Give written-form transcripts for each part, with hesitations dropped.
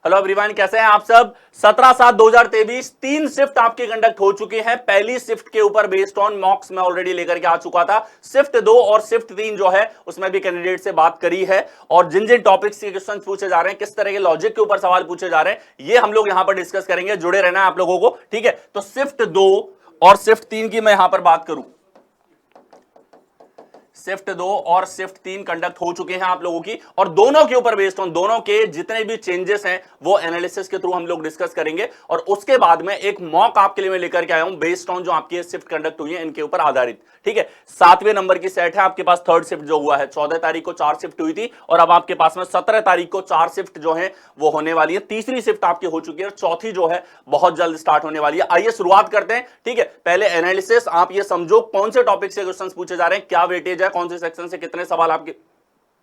Hello everyone, कैसे हैं आप सब। 17/7/2023 तीन शिफ्ट आपके कंडक्ट हो चुके हैं। पहली शिफ्ट के ऊपर बेस्ड ऑन मॉक्स में ऑलरेडी लेकर के आ चुका था। शिफ्ट 2 और शिफ्ट 3 जो है उसमें भी कैंडिडेट से बात करी है और जिन जिन टॉपिक्स के क्वेश्चन पूछे जा रहे हैं, किस तरह के लॉजिक के ऊपर सवाल पूछे जा रहे हैं, ये हम लोग यहां पर डिस्कस करेंगे। जुड़े रहना है आप लोगों को, ठीक है। तो शिफ्ट 2 और शिफ्ट 3 की मैं यहां पर बात करूं, शिफ्ट 2 और शिफ्ट 3 कंडक्ट हो चुके हैं आप लोगों की, और दोनों के ऊपर बेस्ड ऑन दोनों के जितने भी चेंजेस हैं वो एनालिसिस के थ्रू हम लोग डिस्कस करेंगे। और उसके बाद में एक मॉक आपके लिए मैं लेकर के आया हूं बेस्ड ऑन जो आपकी शिफ्ट कंडक्ट हुई है इनके ऊपर आधारित, ठीक है। 7वें नंबर की सेट है आपके पास। थर्ड शिफ्ट जो हुआ है 14 तारीख को 4 शिफ्ट हुई थी और अब आपके पास में 17 तारीख को 4 शिफ्ट जो है वो होने वाली है। तीसरी शिफ्ट आपकी हो चुकी है और चौथी जो है बहुत जल्द स्टार्ट होने वाली है। आइए शुरुआत करते हैं, ठीक है। पहले एनालिसिस, आप ये समझो कौन से टॉपिक से क्वेश्चंस पूछे जा रहे हैं, क्या वेटेज है, कौन से सेक्शन से कितने सवाल आपके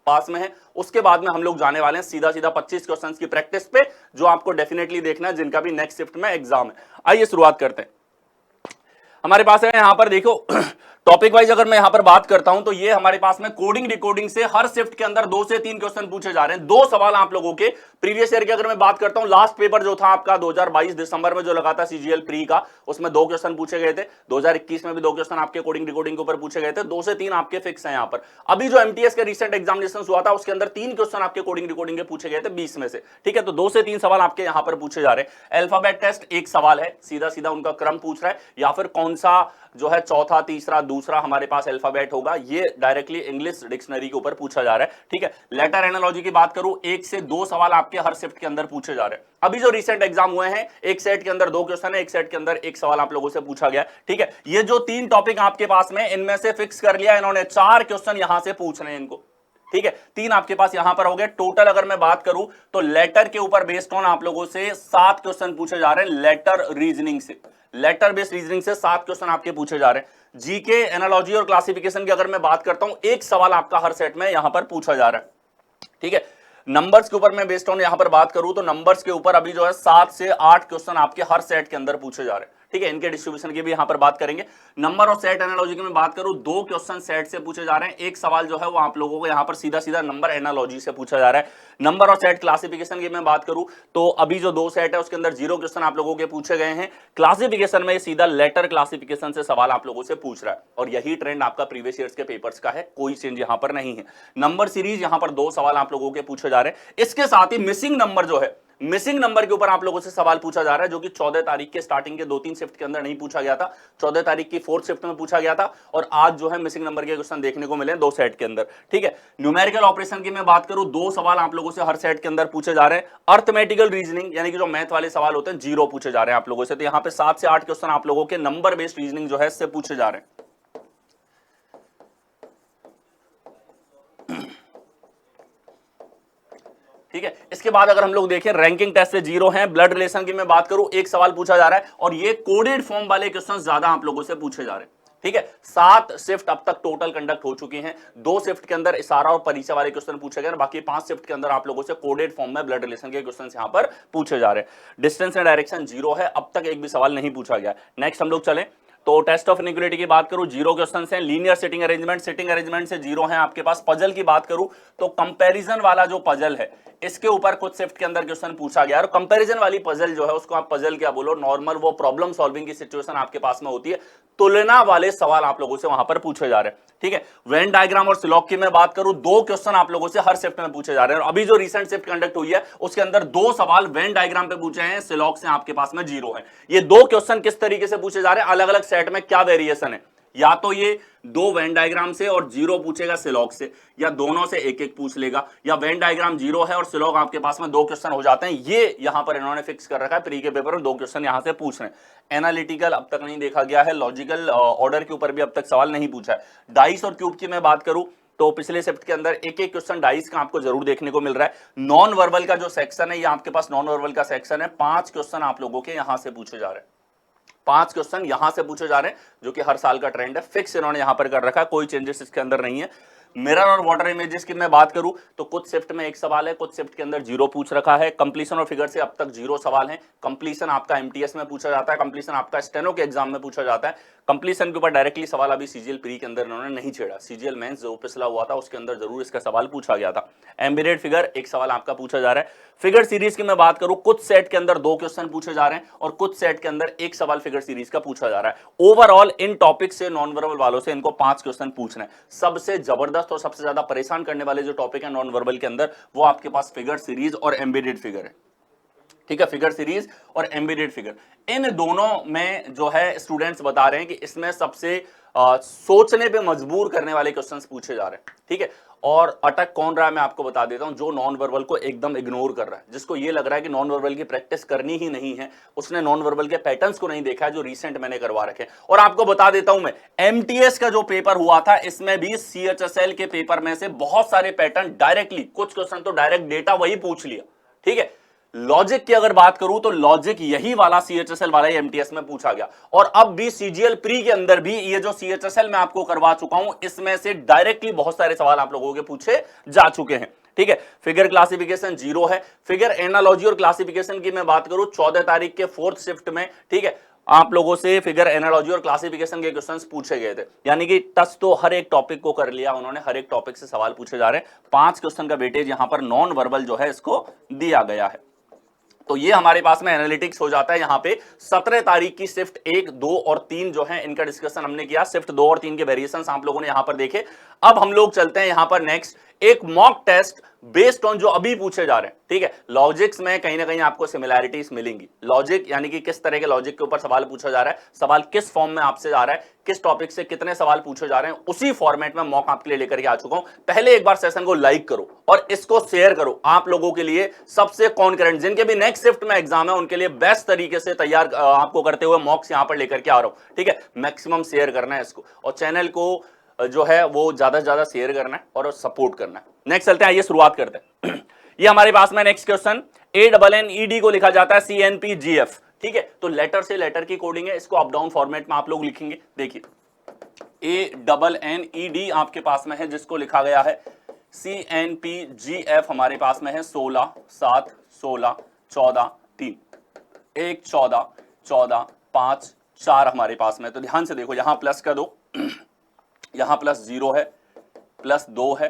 पास में है। उसके बाद में हम लोग जाने वाले हैं सीधा सीधा 25 क्वेश्चंस की प्रैक्टिस पे, जो आपको डेफिनेटली देखना है, जिनका भी नेक्स्ट शिफ्ट में एग्जाम है। आइए शुरुआत करते हैं। हमारे पास है यहां पर देखो टॉपिक वाइज अगर मैं यहां पर बात करता हूं तो ये हमारे पास में कोडिंग डिकोडिंग से हर शिफ्ट के अंदर 2 से 3 क्वेश्चन पूछे जा रहे हैं। 2 सवाल आप लोगों के प्रीवियस ईयर के अगर मैं बात करता हूं, लास्ट पेपर जो था आपका 2022 दिसंबर में जो लगा था सीजीएल प्री का, उसमें 2 क्वेश्चन पूछे गए थे। 2021 में भी 2 क्वेश्चन आपके कोडिंग डिकोडिंग के ऊपर पूछे गए थे। 2 से 3 आपके फिक्स है यहां पर। अभी जो एमटीएस का रिसेंट एग्जामिनेशन हुआ था उसके अंदर 3 क्वेश्चन आपके कोडिंग डिकोडिंग के पूछे गए थे 20 में से, ठीक है। तो 2 से 3 सवाल आपके यहां पर पूछे जा रहे हैं। अल्फाबेट टेस्ट एक सवाल है, सीधा सीधा उनका क्रम पूछ रहा है, या फिर कौन सा जो है चौथा, तीसरा, दूसरा हमारे पास अल्फाबेट होगा, ये डायरेक्टली इंग्लिश डिक्शनरी के ऊपर पूछा जा रहा है, ठीक है। लेटर एनालॉजी की बात करूं, 1 से 2 सवाल आपके हर शिफ्ट के अंदर पूछे जा रहे हैं। अभी जो रिसेंट एग्जाम हुए हैं, एक सेट के अंदर 2 क्वेश्चन है, एक सेट के अंदर 1 सवाल आप लोगों से पूछा गया, ठीक है। ये जो 3 टॉपिक आपके पास में, इनमें से फिक्स कर लिया इन्होंने, 4 क्वेश्चन यहां से पूछ रहे हैं इनको, ठीक है। 3 आपके पास यहां पर हो गए। टोटल अगर मैं बात करूं तो लेटर के ऊपर बेस्ड ऑन आप लोगों से 7 क्वेश्चन पूछे जा रहे हैं। लेटर रीजनिंग से, लेटर बेस्ड रीजनिंग से 7 क्वेश्चन आपके पूछे जा रहे हैं। जीके, एनालॉजी और क्लासिफिकेशन की अगर मैं बात करता हूं, 1 सवाल आपका हर सेट में यहां पर पूछा जा रहा है, ठीक है। नंबर्स के ऊपर मैं बेस्ड ऑन यहां पर बात करूं तो नंबर्स के ऊपर अभी जो है 7 से 8 क्वेश्चन आपके हर सेट के अंदर पूछे जा रहे हैं, ठीक है। इनके डिस्ट्रीब्यूशन की भी यहां पर बात करेंगे। नंबर और सेट एनालॉजी की मैं बात करूं, 2 क्वेश्चन सेट से पूछे जा रहे हैं। 1 सवाल जो है वो आप लोगों को यहां पर सीधा सीधा नंबर एनालॉजी से पूछा जा रहा है। नंबर और सेट क्लासिफिकेशन की मैं बात करूं तो अभी जो 2 सेट है उसके अंदर 0 क्वेश्चन आप लोगों के पूछे गए हैं। क्लासिफिकेशन में सीधा लेटर क्लासिफिकेशन से सवाल आप लोगों से पूछ रहा है, और यही ट्रेंड आपका प्रीवियस ईयर्स के पेपर्स का है, कोई चेंज यहां पर नहीं है। नंबर सीरीज यहां पर 2 सवाल आप लोगों के पूछे जा रहे हैं। इसके साथ ही मिसिंग नंबर जो है, मिसिंग नंबर के ऊपर आप लोगों से सवाल पूछा जा रहा है, जो कि 14 तारीख के स्टार्टिंग के 2-3 शिफ्ट के अंदर नहीं पूछा गया था। 14 तारीख की 4th शिफ्ट में पूछा गया था, और आज जो है मिसिंग नंबर के क्वेश्चन देखने को मिले 2 सेट के अंदर, ठीक है। न्यूमेरिकल ऑपरेशन की मैं बात करूं, 2 सवाल आप लोगों से हर सेट के अंदर पूछे जा रहे हैं। अर्थमेटिकल रीजनिंग यानी कि जो मैथ वाले सवाल होते हैं, 0 पूछे जा रहे हैं आप लोगों से। तो यहां पे 7 से 8 क्वेश्चन आप लोगों के नंबर बेस्ड रीजनिंग जो है इससे पूछे जा रहे हैं, ठीक है। इसके बाद अगर हम लोग देखें, रैंकिंग टेस्ट से 0 है। ब्लड रिलेशन की मैं बात करूं, 1 सवाल पूछा जा रहा है, और ये कोडेड फॉर्म वाले क्वेश्चन ज्यादा आप लोगों से पूछे जा रहे हैं, ठीक है। 7 शिफ्ट अब तक टोटल कंडक्ट हो चुकी हैं। 2 शिफ्ट के अंदर इशारा और परिचय वाले क्वेश्चन पूछे गए, बाकी 5 शिफ्ट के अंदर आप लोगों से कोडेड फॉर्म में ब्लड रिलेशन के क्वेश्चन यहां पर पूछे जा रहे हैं। डिस्टेंस एंड डायरेक्शन 0 है, अब तक एक भी सवाल नहीं पूछा गया। नेक्स्ट हम लोग चले तो टेस्ट ऑफ इनइक्वालिटी की बात करूं, 0 क्वेश्चन हैं। लीनियर सिटिंग अरेंजमेंट से 0 है आपके पास। पजल की बात करूं तो कंपैरिजन वाला जो पजल है, इसके ऊपर कुछ शिफ्ट के अंदर क्वेश्चन पूछा गया। और कंपैरिजन वाली पजल जो है उसको आप पजल क्या बोलो, नॉर्मल वो प्रॉब्लम सॉल्विंग की सिचुएशन आपके पास में होती है, तुलना वाले सवाल आप लोगों से वहां पर पूछे जा रहे हैं, ठीक है। वेन डायग्राम और सिलॉग की मैं बात करूं, 2 क्वेश्चन आप लोगों से हर शिफ्ट में पूछे जा रहे हैं। और अभी जो रिसेंट शिफ्ट कंडक्ट हुई है उसके अंदर 2 सवाल वेन डायग्राम पे पूछे हैं, सिलॉग से आपके पास में 0 है। ये 2 क्वेश्चन किस तरीके से पूछे जा रहे हैं, अलग अलग सेट में क्या वेरिएशन है, या तो ये 2 वेन डायग्राम से और 0 पूछेगा सिलॉग से, या दोनों से एक एक पूछ लेगा, या वेन डायग्राम 0 है और सिलॉग आपके पास में 2 क्वेश्चन हो जाते हैं। ये यहां पर इन्होंने फिक्स कर रखा है, प्री के पेपर में 2 क्वेश्चन यहां से पूछ रहे हैं। एनालिटिकल अब तक नहीं देखा गया है, लॉजिकल ऑर्डर के ऊपर भी अब तक सवाल नहीं पूछा है। डाइस और क्यूब की मैं बात करूं तो पिछले शिफ्ट के अंदर एक एक क्वेश्चन डाइस का आपको जरूर देखने को मिल रहा है। नॉन वर्बल का जो सेक्शन है, ये आपके पास नॉन वर्बल का सेक्शन है, 5 क्वेश्चन आप लोगों के यहां से पूछे जा रहे हैं। 5 क्वेश्चन यहां से पूछे जा रहे हैं, जो कि हर साल का ट्रेंड है, फिक्स इन्होंने यहां पर कर रखा है, कोई चेंजेस इसके अंदर नहीं है। मिरर और वाटर इमेजेस की मैं बात करूं तो कुछ शिफ्ट में एक सवाल है, कुछ शिफ्ट के अंदर 0 पूछ रखा है। कंप्लीशन और फिगर से अब तक 0 सवाल है। कंप्लीशन आपका एमटीएस में पूछा जाता है, कंप्लीशन आपका स्टेनो के एग्जाम में पूछा जाता है। कंप्लीशन के ऊपर डायरेक्टली सवाल अभी सीजीएल प्री के अंदर इन्होंने नहीं छेड़ा। सीजीएल मेंस जो पिछला हुआ था उसके अंदर जरूर इसका सवाल पूछा गया था। एम्बेडेड फिगर एक सवाल आपका पूछा जा रहा है। फिगर सीरीज की मैं बात करूं, कुछ सेट के अंदर 2 क्वेश्चन पूछे जा रहे हैं और कुछ सेट के अंदर एक सवाल फिगर सीरीज का पूछा जा रहा है। ओवरऑल इन टॉपिक से नॉन वर्बल वालों से इनको 5 क्वेश्चन पूछना है। सबसे जबरदस्त और सबसे ज्यादा परेशान करने वाले जो टॉपिक है नॉन वर्बल के अंदर, वो आपके पास फिगर सीरीज और एम्बेडेड फिगर है। ठीक है, फिगर सीरीज और एम्बेडेड फिगर, इन दोनों में जो है स्टूडेंट्स बता रहे हैं कि इसमें सबसे सोचने पे मजबूर करने वाले क्वेश्चंस पूछे जा रहे हैं। ठीक है, और अटक कौन रहा है मैं आपको बता देता हूं, जो नॉन वर्बल को एकदम इग्नोर कर रहा है, जिसको ये लग रहा है कि नॉन वर्बल की प्रैक्टिस करनी ही नहीं है, उसने नॉन वर्बल के पैटर्न्स को नहीं देखा है जो रिसेंट मैंने करवा रखे। और आपको बता देता हूं मैं, एमटीएस का जो पेपर हुआ था इसमें भी सीएचएसएल के पेपर में से बहुत सारे पैटर्न डायरेक्टली, कुछ क्वेश्चन तो डायरेक्ट डेटा वही पूछ लिया। ठीक है, लॉजिक की अगर बात करूं तो लॉजिक यही वाला सीएचएसएल वाला ही एमटीएस में पूछा गया। और अब भी सीजीएल प्री के अंदर भी ये जो सीएचएसएल मैं आपको करवा चुका हूं, इसमें से डायरेक्टली बहुत सारे सवाल आप लोगों के पूछे जा चुके हैं। ठीक है, फिगर क्लासिफिकेशन 0 है। फिगर एनालॉजी और क्लासिफिकेशन की मैं बात करूं 14 तारीख के 4th शिफ्ट में, ठीक है, आप लोगों से फिगर एनालॉजी और क्लासिफिकेशन के क्वेश्चंस पूछे गए थे। यानी कि टच तो हर एक टॉपिक को कर लिया उन्होंने, हर एक टॉपिक से सवाल पूछे जा रहे हैं। 5 क्वेश्चन का वेटेज यहां पर नॉन वर्बल जो है इसको दिया गया है। तो ये हमारे पास में एनालिटिक्स हो जाता है। यहां पे 17 तारीख की शिफ्ट 1, 2 और 3 जो है इनका डिस्कशन हमने किया। शिफ्ट 2 और 3 के वेरिएशंस आप लोगों ने यहां पर देखे। अब हम लोग चलते हैं यहां पर नेक्स्ट एक मॉक टेस्ट बेस्ड ऑन जो अभी पूछे जा रहे हैं। ठीक है, लॉजिक्स में कहीं ना कहीं आपको सिमिलैरिटीज मिलेंगी। लॉजिक यानी कि किस तरह के लॉजिक के ऊपर सवाल पूछा जा रहा है, सवाल किस फॉर्म में आपसे आ रहा है, किस टॉपिक से कितने सवाल पूछे जा रहे हैं, उसी फॉर्मेट में मॉक आपके लिए लेकर के आ चुका हूं। पहले एक बार सेशन को लाइक करो और इसको शेयर करो। आप लोगों के लिए सबसे कॉन्करेंट, जिनके भी नेक्स्ट शिफ्ट में एग्जाम है, उनके लिए बेस्ट तरीके से तैयार आपको करते हुए मॉक्स यहां पर लेकर के आ रहा हूं। ठीक है, मैक्सिमम शेयर करना है इसको और चैनल को जो है वो ज्यादा से ज्यादा शेयर करना है और सपोर्ट करना है। नेक्स्ट चलते हैं, आइए शुरुआत करते हैं। ये हमारे पास में नेक्स्ट क्वेश्चन, ANNED को लिखा जाता है CNPGF। ठीक है, तो लेटर से लेटर की कोडिंग है, इसको अप डाउन फॉर्मेट में आप लोग लिखेंगे। देखिए ANNED आपके पास में है, जिसको लिखा गया है CNPGF हमारे पास में है 16 7 16 14 3 1 14 14 5 4 हमारे पास में। तो ध्यान से देखो, यहां प्लस का 2, यहां +0 है, +2 है,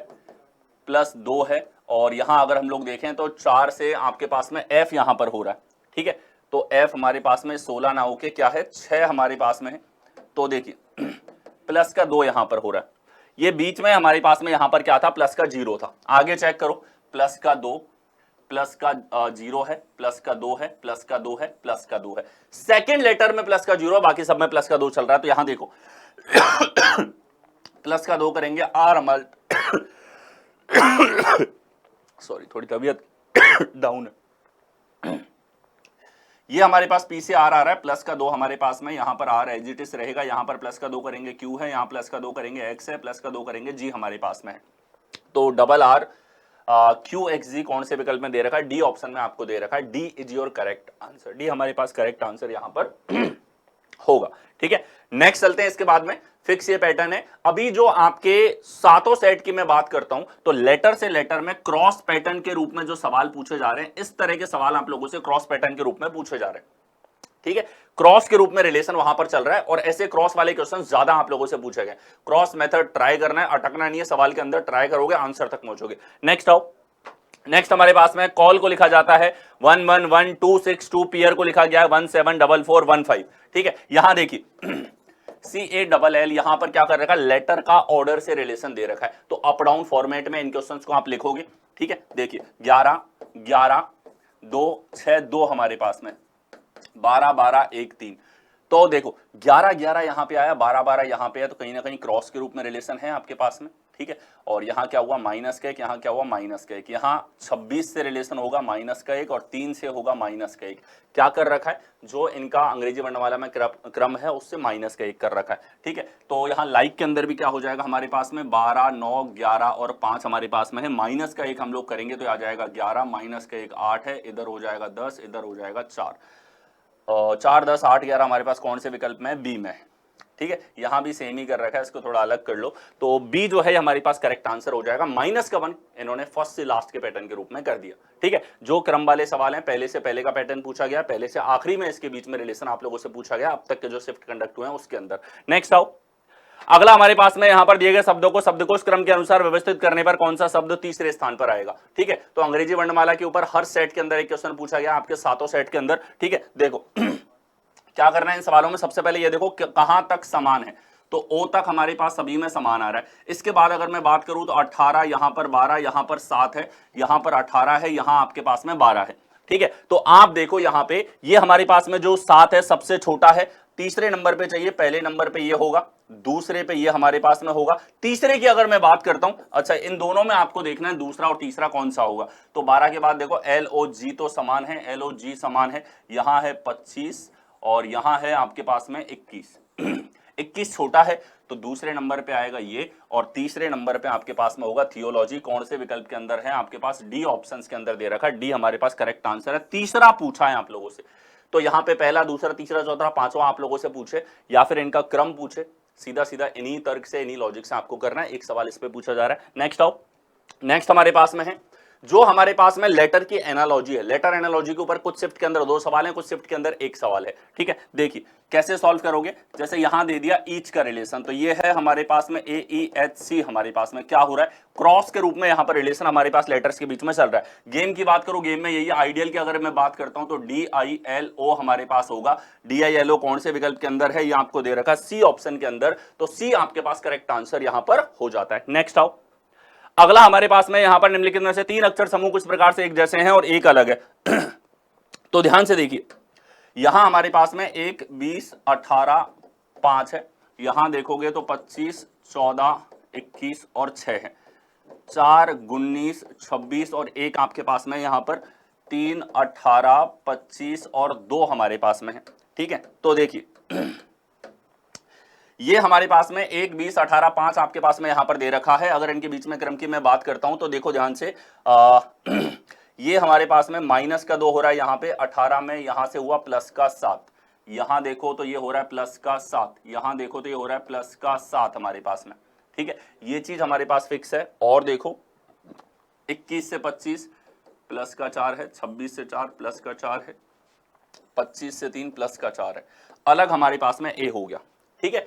+2 है, और यहां अगर हम लोग देखें तो 4 से आपके पास में F यहां पर हो रहा है। ठीक है, तो F हमारे पास में 16 ना होके क्या है, 6 हमारे पास में है। तो देखिए प्लस का 2 यहां पर हो रहा है, ये बीच में हमारे पास में यहां पर क्या था, प्लस का 0 था। आगे चेक करो, प्लस का 2, प्लस का 0 है, प्लस का 2 है, प्लस का 2 है, प्लस का 2 है। सेकेंड लेटर में प्लस का 0, बाकी सब में प्लस का 2 चल रहा है। तो यहां देखो प्लस का 2 करेंगे, आर हमारे सॉरी थोड़ी तबीयत डाउन है। ये हमारे पास पी से आर आ रहा है, प्लस का 2 हमारे पास में, यहां पर आर एज इट इज रहेगा, यहां पर प्लस का 2 करेंगे क्यू है, यहां प्लस का 2 करेंगे एक्स है, प्लस का 2 करेंगे जी हमारे पास में है। तो डबल आर क्यू एक्स जी कौन से विकल्प में दे रखा है, डी ऑप्शन में आपको दे रखा है। D is your correct answer, D हमारे पास करेक्ट आंसर यहां पर होगा। ठीक है, नेक्स्ट चलते हैं। इसके बाद में फिक्स ये पैटर्न है। अभी जो आपके 7 सेट की मैं बात करता हूं, तो लेटर से लेटर में क्रॉस पैटर्न के रूप में जो सवाल पूछे जा रहे हैं, इस तरह के सवाल आप लोगों से क्रॉस पैटर्न के रूप में पूछे जा रहे हैं। ठीक है, क्रॉस के रूप में रिलेशन वहां पर चल रहा है और ऐसे क्रॉस वाले क्वेश्चन ज्यादा आप लोगों से पूछे गए। क्रॉस मेथड ट्राई करना है, अटकना नहीं है सवाल के अंदर, ट्राई करोगे आंसर तक पहुंचोगे। नेक्स्ट आओ, नेक्स्ट हमारे पास में कॉल को लिखा जाता है 111262, पियर को लिखा गया है 174415। ठीक है, यहां देखिए CALL यहां पर क्या कर रखा है, लेटर का ऑर्डर से रिलेशन दे रखा है। तो अप डाउन फॉर्मेट में इन क्वेश्चंस को आप लिखोगे। ठीक है, देखिए 11 11 2 6 2 हमारे पास में, 12 12 1 3। तो देखो 11 11 यहां पे आया, 12 12 यहां पे है, तो कहीं ना कहीं क्रॉस के रूप में रिलेशन है आपके पास में। ठीक है, और यहां क्या हुआ, माइनस का 1, यहां क्या हुआ, माइनस का 1, यहां 26 से रिलेशन होगा माइनस का 1 और 3 से होगा माइनस का 1। क्या कर रखा है, जो इनका अंग्रेजी वर्णमाला में क्रम है उससे माइनस का 1 कर रखा है। ठीक है, तो यहां लाइक के अंदर भी क्या हो जाएगा हमारे पास में, 12 9 11 और 5 हमारे पास में है, माइनस का 1 हम लोग करेंगे तो आ जाएगा 11, माइनस का 1 8 है, इधर हो जाएगा 10, इधर हो जाएगा 4, 4 10 8 11 हमारे पास कौन से विकल्प में, बी में है। ठीक है, यहां भी सेम ही कर रखा है, इसको थोड़ा अलग कर लो। तो बी जो है हमारे पास करेक्ट आंसर हो जाएगा। माइनस का 1 इन्होंने फर्स्ट से लास्ट के पैटर्न के रूप में कर दिया। ठीक है, जो क्रम वाले सवाल हैं, पहले से पहले का पैटर्न पूछा गया, पहले से आखिरी में इसके बीच में रिलेशन आप लोगों से पूछा गया, अब तक के जो शिफ्ट कंडक्ट हुए हैं उसके अंदर। नेक्स्ट आओ, अगला हमारे पास में यहां पर दिए गए शब्दों को शब्दकोश क्रम के अनुसार व्यवस्थित करने पर कौन सा शब्द तीसरे स्थान पर आएगा। ठीक है, तो अंग्रेजी वर्णमाला के ऊपर हर सेट के अंदर एक क्वेश्चन पूछा गया, आपके सातों सेट के अंदर। ठीक है, देखो क्या करना है इन सवालों में, सबसे पहले ये देखो कहां तक समान है, तो ओ तक हमारे पास सभी में समान आ रहा है। इसके बाद अगर मैं बात करूं तो 18, यहां पर 12, यहां पर 7 है, यहां पर 18 है, यहां आपके पास में 12 है। ठीक है, तो आप देखो यहां पे ये हमारे पास में जो 7 है सबसे छोटा है, तीसरे नंबर पे चाहिए, पहले नंबर पे ये होगा, दूसरे पे ये हमारे पास में होगा, तीसरे की अगर मैं बात करता हूं, अच्छा इन दोनों में आपको देखना है दूसरा और तीसरा कौन सा होगा। तो 12 के बाद देखो LOG तो समान है, LOG समान है, यहां है 25 और यहां है आपके पास में 21 21 छोटा है, तो दूसरे नंबर पे आएगा ये, और तीसरे नंबर पे आपके पास में होगा थियोलॉजी। कौन से विकल्प के अंदर है, आपके पास डी ऑप्शंस के अंदर दे रखा है, डी हमारे पास करेक्ट आंसर है। तीसरा पूछा है आप लोगों से, तो यहां पे पहला, दूसरा, तीसरा, चौथा, पांचवा आप लोगों से पूछे या फिर इनका क्रम पूछे, सीधा सीधा इन्हीं तर्क से, इन्हीं लॉजिक से आपको करना है। एक सवाल इस पे पूछा जा रहा है। नेक्स्ट आओ, नेक्स्ट हमारे पास में है जो हमारे पास में लेटर की एनालॉजी है। लेटर एनालॉजी के ऊपर कुछ शिफ्ट के अंदर 2 सवाल है, कुछ शिफ्ट के अंदर 1 सवाल है। ठीक है, देखिए कैसे सॉल्व करोगे। जैसे यहां दे दिया ईच का रिलेशन, तो ये है हमारे पास में AEHC, हमारे पास में क्या हो रहा है, क्रॉस के रूप में यहां पर रिलेशन हमारे पास लेटर्स के बीच में चल रहा है। गेम की बात करूं, गेम में यही आइडियल की अगर मैं बात करता हूं तो DILO हमारे पास होगा। DILO कौन से विकल्प के अंदर है, ये आपको दे रखा है सी ऑप्शन के अंदर, तो सी आपके पास करेक्ट आंसर यहां पर हो जाता है। नेक्स्ट आओ, अगला हमारे पास में यहां पर निम्नलिखित में से 3 अक्षर समूह कुछ प्रकार से एक जैसे हैं और एक अलग है तो ध्यान से देखिए, यहां हमारे पास में 1, 20, 18, 5 है, यहां देखोगे तो 25, 14, 21 और 6 है, 4, 19, 26 और 1 आपके पास में यहां पर 3, 18, 25 और 2 हमारे पास में है। ठीक है, तो देखिए ये हमारे पास में 1, 20, 18, 5 आपके पास में यहां पर दे रखा है। अगर इनके बीच में क्रम की मैं बात करता हूं तो देखो ध्यान से, ये हमारे पास में माइनस का 2 हो रहा है, यहां पे 18 में यहां से हुआ प्लस का 7, यहां देखो तो ये हो रहा है प्लस का 7, यहां देखो तो ये हो रहा है प्लस का 7 हमारे पास में। ठीक है, ये चीज हमारे पास फिक्स है। और देखो 21 से 25 प्लस का 4 है, 26 से 4 प्लस का 4 है, 25 से 3 प्लस का 4 है, अलग हमारे पास में ए हो गया। ठीक है,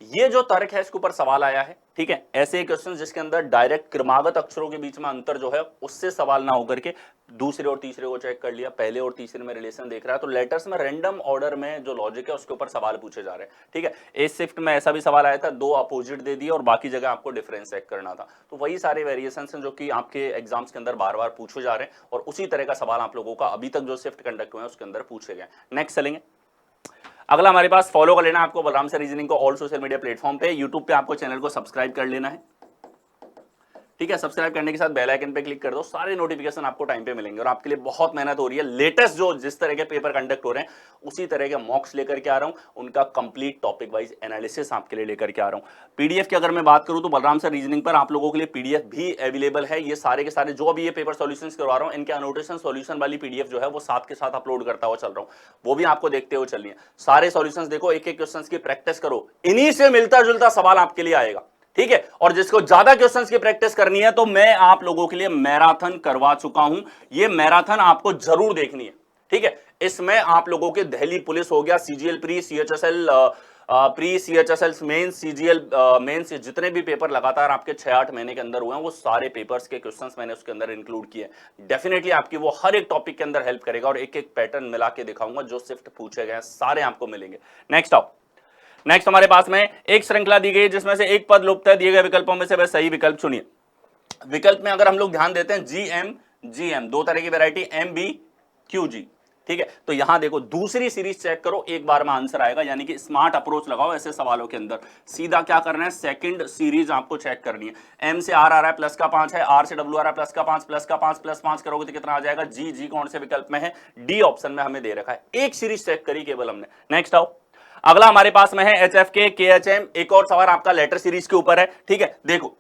ये जो तर्क है इसके ऊपर सवाल आया है। ठीक है, ऐसे क्वेश्चन जिसके अंदर डायरेक्ट क्रमागत अक्षरों के बीच में अंतर जो है उससे सवाल ना होकर के दूसरे और तीसरे को चेक कर लिया, पहले और तीसरे में रिलेशन देख रहा है, तो लेटर्स में रैंडम ऑर्डर में जो लॉजिक है उसके ऊपर सवाल पूछे जा रहे हैं। ठीक है, इस शिफ्ट में ऐसा भी सवाल आया था, 2 अपोजिट दे दिए और बाकी जगह आपको डिफरेंस चेक करना था। तो वही सारे वेरिएशंस हैं जो कि आपके एग्जाम्स के अंदर बार बार पूछे जा रहे हैं और उसी तरह का सवाल आप लोगों का अभी तक जो शिफ्ट कंडक्ट हुए हैं उसके अंदर पूछे गए। नेक्स्ट चलेंगे, अगला हमारे पास फॉलो कर लेना आपको बलराम सर रीजनिंग को ऑल सोशल मीडिया प्लेटफॉर्म पे। यूट्यूब पे आपको चैनल को सब्सक्राइब कर लेना है। ठीक है, सब्सक्राइब करने के साथ बेल आइकन पे क्लिक कर दो, सारे नोटिफिकेशन आपको टाइम पे मिलेंगे। और आपके लिए बहुत मेहनत हो रही है, लेटेस्ट जो जिस तरह के पेपर कंडक्ट हो रहे हैं उसी तरह के मॉक्स लेकर के आ रहा हूं, उनका कंप्लीट टॉपिक वाइज एनालिसिस आपके लिए लेकर के आ रहा हूं। पीडीएफ की अगर मैं बात करूं तो बलराम सर रीजनिंग पर आप लोगों के लिए पीडीएफ भी अवेलेबल है। ये सारे के सारे जो अभी ये पेपर सॉल्यूशंस करवा रहा हूं, इनके अनोटेशन सॉल्यूशन वाली पीडीएफ जो है वो साथ के साथ अपलोड करता हुआ चल रहा हूं, वो भी आपको देखते हुए चलिए। सारे सॉल्यूशंस देखो, एक एक क्वेश्चन की प्रैक्टिस करो, इन्हीं से मिलता जुलता सवाल आपके लिए आएगा। ठीक है, और जिसको ज्यादा क्वेश्चंस की प्रैक्टिस करनी है तो मैं आप लोगों के लिए मैराथन करवा चुका हूं, ये मैराथन आपको जरूर देखनी है। ठीक है, इसमें आप लोगों के दिल्ली पुलिस हो गया, CGL pre, CHSL pre, CHSL mains, CGL mains, जितने भी पेपर लगातार आपके 6-8 महीने के अंदर हुए हैं वो सारे पेपर्स के क्वेश्चंस मैंने उसके अंदर इंक्लूड किए। डेफिनेटली आपकी वो हर एक टॉपिक के अंदर हेल्प करेगा और एक एक पैटर्न मिला के दिखाऊंगा, जो शिफ्ट पूछे गए सारे आपको मिलेंगे। नेक्स्ट आओ, नेक्स्ट हमारे पास में एक श्रृंखला दी गई जिसमें से एक पद लुप्त है, दिए गए विकल्पों में से वह सही विकल्प चुनिए। विकल्प में अगर हम लोग ध्यान देते हैं GM GM, 2 तरह की वैरायटी MB QG। ठीक है, तो यहां देखो दूसरी सीरीज चेक करो, एक बार में आंसर आएगा, यानी कि स्मार्ट अप्रोच लगाओ ऐसे सवालों के अंदर। सीधा क्या करना है, सेकंड सीरीज आपको चेक करनी है। M से R आ रहा है प्लस का 5 है, R से W आ रहा है प्लस का 5, प्लस का 5 प्लस 5 करोगे तो कितना आ जाएगा, G कौन से विकल्प में है, D ऑप्शन में हमें दे रखा है। एक सीरीज चेक करी केवल हमने। नेक्स्ट आओ, अगला हमारे पास में है HFK KHM, एक और सवाल आपका लेटर सीरीज के ऊपर है। ठीक है, देखो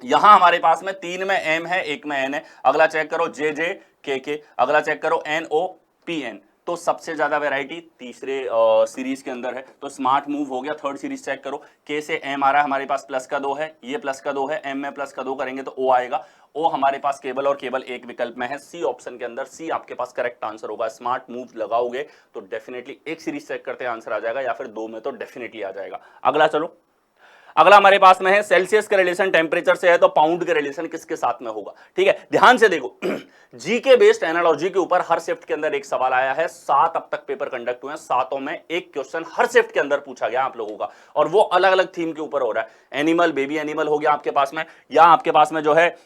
यहां हमारे पास में 3 में M है, 1 में N है। अगला चेक करो JJ KK, अगला चेक करो NO PN, तो सबसे ज्यादा वैरायटी तीसरे सीरीज के अंदर है। तो स्मार्ट मूव हो गया, थर्ड सीरीज चेक करो, के से एम आ रहा है हमारे पास, प्लस का 2 है, ये प्लस का 2 है, एम में प्लस का 2 करेंगे तो ओ आएगा। ओ हमारे पास केवल और केवल एक विकल्प में है, सी ऑप्शन के अंदर, सी आपके पास करेक्ट आंसर होगा। स्मार्ट मूव लगाओगे तो डेफिनेटली एक सीरीज चेक करते आंसर आ जाएगा, या फिर दो में तो डेफिनेटली आ जाएगा। अगला चलो, अगला हमारे पास में है सेल्सियस का रिलेशन टेम्परेचर से है, तो पाउंड का रिलेशन किसके साथ में होगा। ठीक है, ध्यान से देखो जीके बेस्ड एनालॉजी के ऊपर हर शिफ्ट के अंदर एक सवाल आया है, 7 अब तक पेपर कंडक्ट हुए हैं, 7 में एक क्वेश्चन हर शिफ्ट के अंदर पूछा गया आप लोगों का, और वो अलग अलग थीम के ऊपर हो रहा है। एनिमल, बेबी एनिमल हो गया आपके पास में, या आपके पास में जो है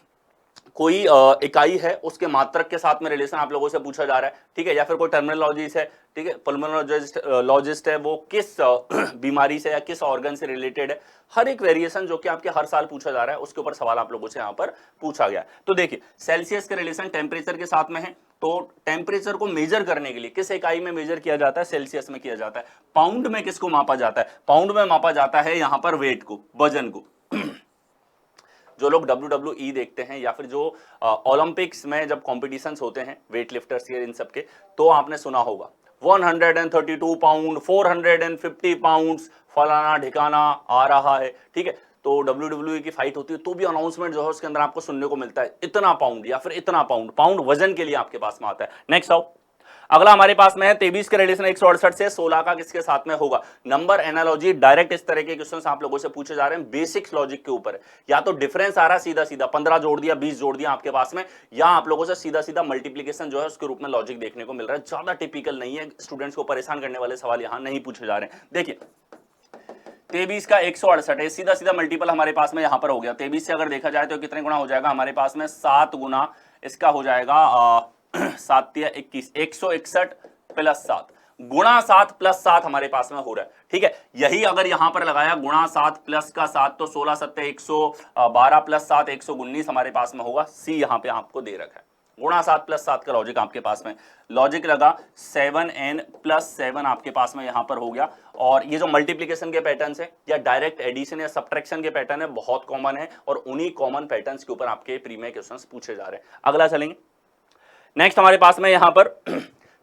कोई इकाई है उसके मात्रक के साथ में रिलेशन आप लोगों से पूछा जा रहा है। ठीक है, या फिर कोई टर्मिनोलॉजीज है, ठीक है, पल्मोनोलॉजिस्ट है, वो किस बीमारी से या किस ऑर्गन से रिलेटेड है, हर एक वेरिएशन जो कि आपके हर साल पूछा जा रहा है उसके ऊपर सवाल आप लोगों से यहां पर पूछा गया। तो देखिए सेल्सियस का रिलेशन टेम्परेचर के साथ में है, तो टेम्परेचर को मेजर करने के लिए किस इकाई में मेजर किया जाता है, सेल्सियस में किया जाता है। पाउंड में किसको मापा जाता है, पाउंड में मापा जाता है यहां पर वेट को, वजन को। जो लोग WWE देखते हैं या फिर जो ओलंपिक्स में जब कॉम्पिटिशन्स होते हैं वेट लिफ्टर्स के इन सब के, तो आपने सुना होगा 132 पाउंड, 450 पाउंड्स, फलाना ठिकाना आ रहा है। ठीक है, तो WWE की फाइट होती है तो भी अनाउंसमेंट जो है उसके अंदर आपको सुनने को मिलता है इतना पाउंड या फिर इतना पाउंड, पाउंड वजन के लिए आपके पास में आता है। नेक्स्ट आओ, अगला हमारे पास में है 23 का रिलेशन 168 से 16 का किसके साथ में होगा। नंबर एनालॉजी डायरेक्ट इस तरह के क्वेश्चंस आप लोगों से पूछे जा रहे हैं, बेसिक्स लॉजिक के ऊपर, या तो डिफरेंस आ रहा है सीधा सीधा 15 जोड़ दिया 20 जोड़ दिया आपके पास में, या आप लोगों से सीधा सीधा मल्टीप्लीकेशन जो है उसके रूप में लॉजिक देखने को मिल रहा है। ज्यादा टिपिकल नहीं है, स्टूडेंट्स को परेशान करने वाले सवाल यहां नहीं पूछे जा रहे हैं। देखिए 23 का 168 है, सीधा सीधा मल्टीपल हमारे पास में यहां पर हो गया। 23 से अगर देखा जाए तो कितने गुना हो जाएगा हमारे पास में, 7 गुना इसका हो जाएगा 7 या 21, 161 प्लस 7 गुणा 7 प्लस 7 हमारे पास में हो रहा है। ठीक है, यही अगर यहां पर लगाया गुणा 7 प्लस का 7 तो 16 7 112 प्लस 7 119 हमारे पास में होगा। सी यहां पे आपको दे रखा है, गुणा 7 प्लस 7 का लॉजिक आपके पास में, लॉजिक लगा 7n प्लस 7 आपके पास में यहां पर हो गया। और ये जो मल्टीप्लीकेशन के पैटर्न है या डायरेक्ट एडिशन या सब्ट्रैक्शन के पैटर्न है बहुत कॉमन है, और उन्हीं कॉमन पैटर्न्स के ऊपर आपके प्री में क्वेश्चंस पूछे जा रहे हैं। अगला चलेंगे, नेक्स्ट हमारे पास में यहां पर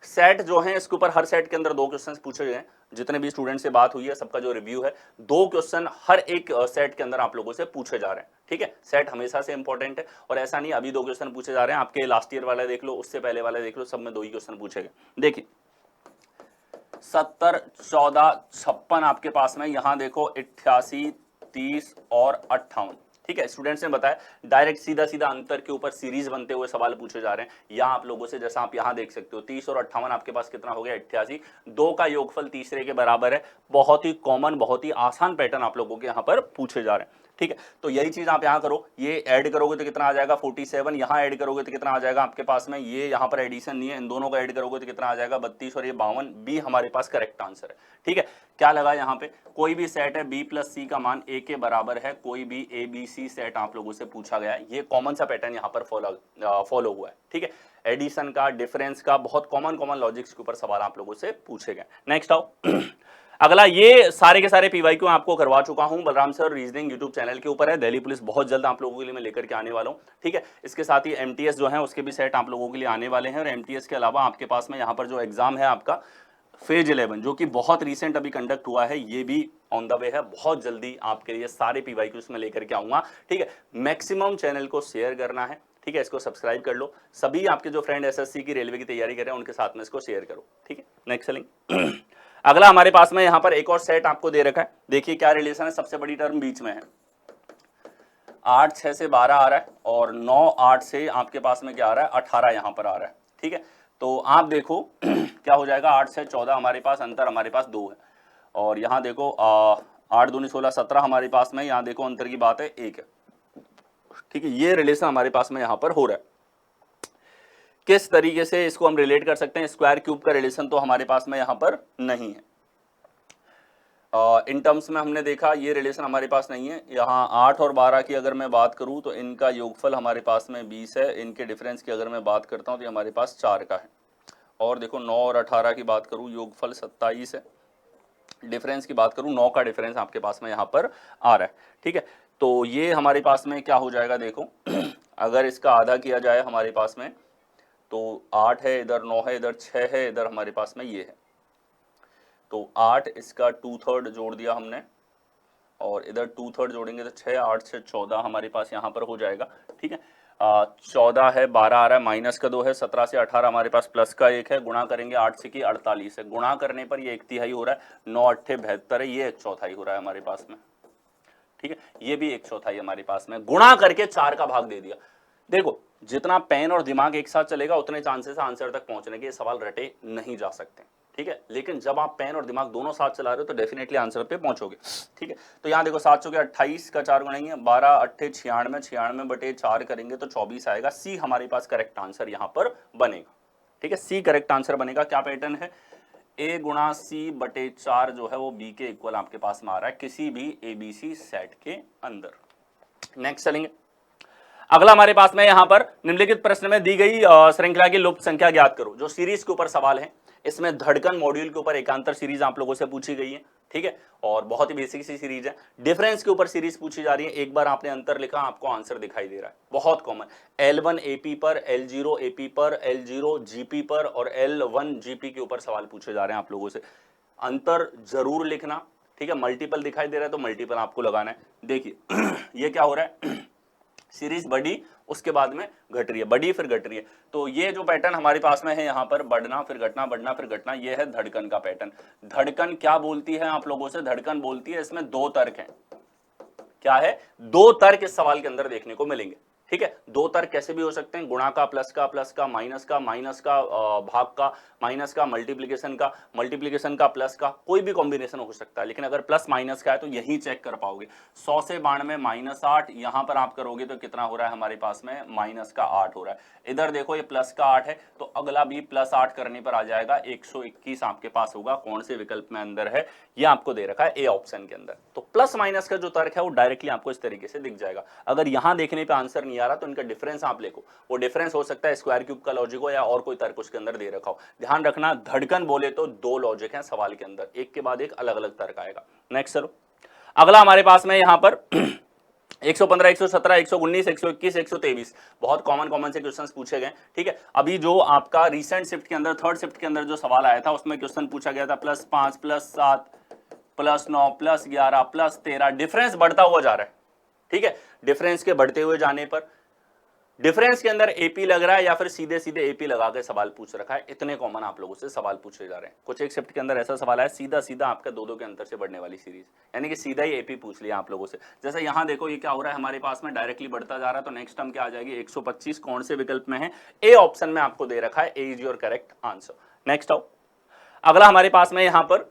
सेट जो है इसके ऊपर हर सेट के अंदर 2 क्वेश्चंस पूछे गए हैं। जितने भी स्टूडेंट से बात हुई है सबका जो रिव्यू है, 2 क्वेश्चन हर एक सेट के अंदर आप लोगों से पूछे जा रहे हैं। ठीक है, सेट हमेशा से इंपॉर्टेंट है, और ऐसा नहीं अभी 2 क्वेश्चन पूछे जा रहे हैं, आपके लास्ट ईयर वाला देख लो, उससे पहले वाला देख लो, सब में 2 ही क्वेश्चन पूछे गए। देखिए 70 14 56 आपके पास में, यहां देखो 88 30 और 58। ठीक है, स्टूडेंट्स ने बताया डायरेक्ट सीधा सीधा अंतर के ऊपर सीरीज बनते हुए सवाल पूछे जा रहे हैं। या आप लोगों से जैसा आप यहां देख सकते हो 30 और 58 आपके पास कितना हो गया 88, 2 का योगफल तीसरे के बराबर है। बहुत ही कॉमन, बहुत ही आसान पैटर्न आप लोगों के यहां पर पूछे जा रहे हैं। ठीक है, तो यही चीज आप यहां करो, ये ऐड करोगे तो कितना आ जाएगा 47, यहां ऐड करोगे तो कितना आ जाएगा आपके पास में, ये यहां पर एडिशन नहीं है, इन दोनों का ऐड करोगे तो कितना आ जाएगा 32 और ये 52। बी हमारे पास करेक्ट आंसर है। ठीक है, क्या लगा यहां पे, कोई भी सेट है बी प्लस सी का मान ए के बराबर है, कोई भी ए बी सी सेट आप लोगों से पूछा गया है, ये कॉमन सा पैटर्न यहां पर फॉलो हुआ है। ठीक है, एडिशन का, डिफरेंस का, बहुत कॉमन लॉजिक्स के ऊपर सवाल आप लोगों से पूछे गए। नेक्स्ट आओ अगला, ये सारे के सारे पीवाईक्यू आपको करवा चुका हूं Balram sir reasoning YouTube channel के ऊपर है। दिल्ली पुलिस बहुत जल्द आप लोगों के लिए मैं लेकर के आने वाला हूं। ठीक है, इसके साथ ही एमटीएस जो है उसके भी सेट आप लोगों के लिए आने वाले हैं, और एमटीएस के अलावा आपके पास में यहाँ पर जो एग्जाम है आपका फेज 11 जो कि बहुत रिसेंट अभी कंडक्ट हुआ है, ये भी ऑन द वे है। बहुत जल्दी आपके लिए सारे पीवाईक्यूज में लेकर के आऊंगा। ठीक है, मैक्सिमम चैनल को शेयर करना है। ठीक है, इसको सब्सक्राइब कर लो, सभी आपके जो फ्रेंड एसएससी की रेलवे की तैयारी कर रहे हैं उनके साथ में इसको शेयर करो। ठीक है, नेक्स्ट चलेंगे अगला हमारे पास में यहाँ पर एक और सेट आपको दे रखा है। देखिए क्या रिलेशन है, सबसे बड़ी टर्म बीच में है, 8 6 से 12 आ रहा है, और 9 8 से आपके पास में क्या आ रहा है 18 यहाँ पर आ रहा है। ठीक है, तो आप देखो क्या हो जाएगा, 8 से 14 हमारे पास अंतर हमारे पास 2 है, और यहाँ देखो 8 दूनी 16 17 हमारे पास में, यहाँ देखो अंतर की बात है 1 है। ठीक है, ये रिलेशन हमारे पास में यहाँ पर हो रहा है। किस तरीके से इसको हम रिलेट कर सकते हैं, स्क्वायर क्यूब का रिलेशन तो हमारे पास में यहाँ पर नहीं है। इन टर्म्स में हमने देखा ये रिलेशन हमारे पास नहीं है। यहाँ 8 और 12 की अगर मैं बात करूँ तो इनका योगफल हमारे पास में 20 है, इनके डिफरेंस की अगर मैं बात करता हूँ तो हमारे पास 4 का है। और देखो 9 और 18 की बात करूँ, योगफल 27 है, डिफरेंस की बात करूँ 9 का डिफरेंस आपके पास में यहाँ पर आ रहा है। ठीक है, तो ये हमारे पास में क्या हो जाएगा, देखो अगर इसका आधा किया जाए हमारे पास में तो 8 है, इधर 9 है, इधर 6 है, इधर हमारे पास में ये है। तो 8 इसका 2/3 जोड़ दिया हमने, और इधर 2/3 जोड़ेंगे तो 6, 8 से 14 हमारे पास यहाँ पर हो जाएगा। ठीक है, 14 है, 12 आ रहा है, माइनस का 2 है, 17 से 18 हमारे पास प्लस का 1 है, गुणा करेंगे 8 से की 48 है, गुणा करने पर ये 1/3 हो रहा है, 9 8 72 है, ये 1/4 हो रहा है हमारे पास में। ठीक है, ये भी 1/4 हमारे पास में, गुणा करके 4 का भाग दे दिया। देखो जितना पेन और दिमाग एक साथ चलेगा उतने चांसेस आंसर तक पहुंचने के, सवाल रटे नहीं जा सकते। ठीक है, लेकिन जब आप पेन और दिमाग दोनों साथ चला रहे हो तो डेफिनेटली आंसर पे पहुंचोगे। ठीक है, तो यहां देखो 7 चौके 28 का 4 गुणेंगे, 12 8 96, 96 बटे 4 करेंगे तो 24 आएगा। सी हमारे पास करेक्ट आंसर यहां पर बनेगा। ठीक है, सी करेक्ट आंसर बनेगा। क्या पैटर्न है, ए गुणा सी बटे 4 जो है वो बी के इक्वल आपके पास में आ रहा है किसी भी एबीसी सेट के अंदर। नेक्स्ट चलेंगे। अगला हमारे पास में यहां पर निम्नलिखित प्रश्न में दी गई श्रृंखला की लुप्त संख्या ज्ञात करो। जो सीरीज के ऊपर सवाल है, इसमें धड़कन मॉड्यूल के ऊपर एकांतर सीरीज आप लोगों से पूछी गई है। ठीक है, और बहुत ही बेसिक सी सीरीज है। डिफरेंस के ऊपर सीरीज पूछी जा रही है। एक बार आपने अंतर लिखा, आपको आंसर दिखाई दे रहा है, बहुत कॉमन। L1 AP पर, L0 AP पर, L0 GP पर और L1 GP के ऊपर सवाल पूछे जा रहे हैं आप लोगों से। अंतर जरूर लिखना। ठीक है, मल्टीपल दिखाई दे रहा है तो मल्टीपल आपको लगाना है। देखिए ये क्या हो रहा है, सीरीज बढ़ी, उसके बाद में घट रही है, बढ़ी फिर घट रही है। तो ये जो पैटर्न हमारे पास में है यहाँ पर, बढ़ना फिर घटना, बढ़ना फिर घटना, ये है धड़कन का पैटर्न। धड़कन क्या बोलती है आप लोगों से, धड़कन बोलती है इसमें 2 तर्क हैं। क्या है, 2 तर्क इस सवाल के अंदर देखने को मिलेंगे। ठीक है, 2 तर्क कैसे भी हो सकते हैं, गुणा का, प्लस का, प्लस का, माइनस का, माइनस का, भाग का, माइनस का, मल्टीप्लिकेशन का, मल्टीप्लिकेशन का, प्लस का, कोई भी कॉम्बिनेशन हो सकता है। लेकिन अगर प्लस माइनस का है तो यही चेक कर पाओगे। 100 से 92 -8, यहां पर आप करोगे तो कितना हो रहा है हमारे पास में, माइनस का 8 हो रहा है। इधर देखो ये प्लस का 8 है तो अगला भी प्लस 8 करने पर आ जाएगा, 121 आपके पास होगा। कौन से विकल्प में अंदर है, ये आपको दे रखा है ए ऑप्शन के अंदर। तो प्लस माइनस का जो तर्क है वो डायरेक्टली आपको इस तरीके से दिख जाएगा। अगर यहां देखने पे आंसर नहीं आ रहा तो इनका डिफरेंस आप लिखो। वो डिफरेंस हो सकता है स्क्वायर क्यूब का लॉजिक हो या और कोई तर्क उसके अंदर दे रखा हो। ध्यान रखना, धड़कन बोले तो 2 लॉजिक हैं सवाल के अंदर, एक के बाद एक अलग अलग तर्क आएगा। नेक्स्ट चलो, अगला हमारे पास में यहां पर 115, 117, 119, 121, 123 बहुत कॉमन से क्वेश्चंस पूछे गए। ठीक है, अभी जो आपका रिसेंट शिफ्ट के अंदर, थर्ड शिफ्ट के अंदर जो सवाल आया था उसमें क्वेश्चन पूछा गया था +5, +7, +9, +11, +13, डिफरेंस बढ़ता हुआ जा रहा है। ठीक है, डिफरेंस के बढ़ते हुए जाने पर डिफरेंस के अंदर एपी लग रहा है या फिर सीधे सीधे एपी लगा के सवाल पूछ रखा है। इतने कॉमन आप लोगों से सवाल पूछे जा रहे हैं। कुछ एक शिफ्ट के अंदर ऐसा सवाल है सीधा सीधा आपका 2-2 के अंतर से बढ़ने वाली सीरीज, यानी कि सीधा ही एपी पूछ लिया आप लोगों से। जैसे यहां देखो ये क्या हो रहा है हमारे पास में, डायरेक्टली बढ़ता जा रहा है। तो नेक्स्ट टर्म क्या आ जाएगी, 125 कौन से विकल्प में है, ए ऑप्शन में आपको दे रखा है, a is your correct answer. Next आओ, अगला हमारे पास में यहां पर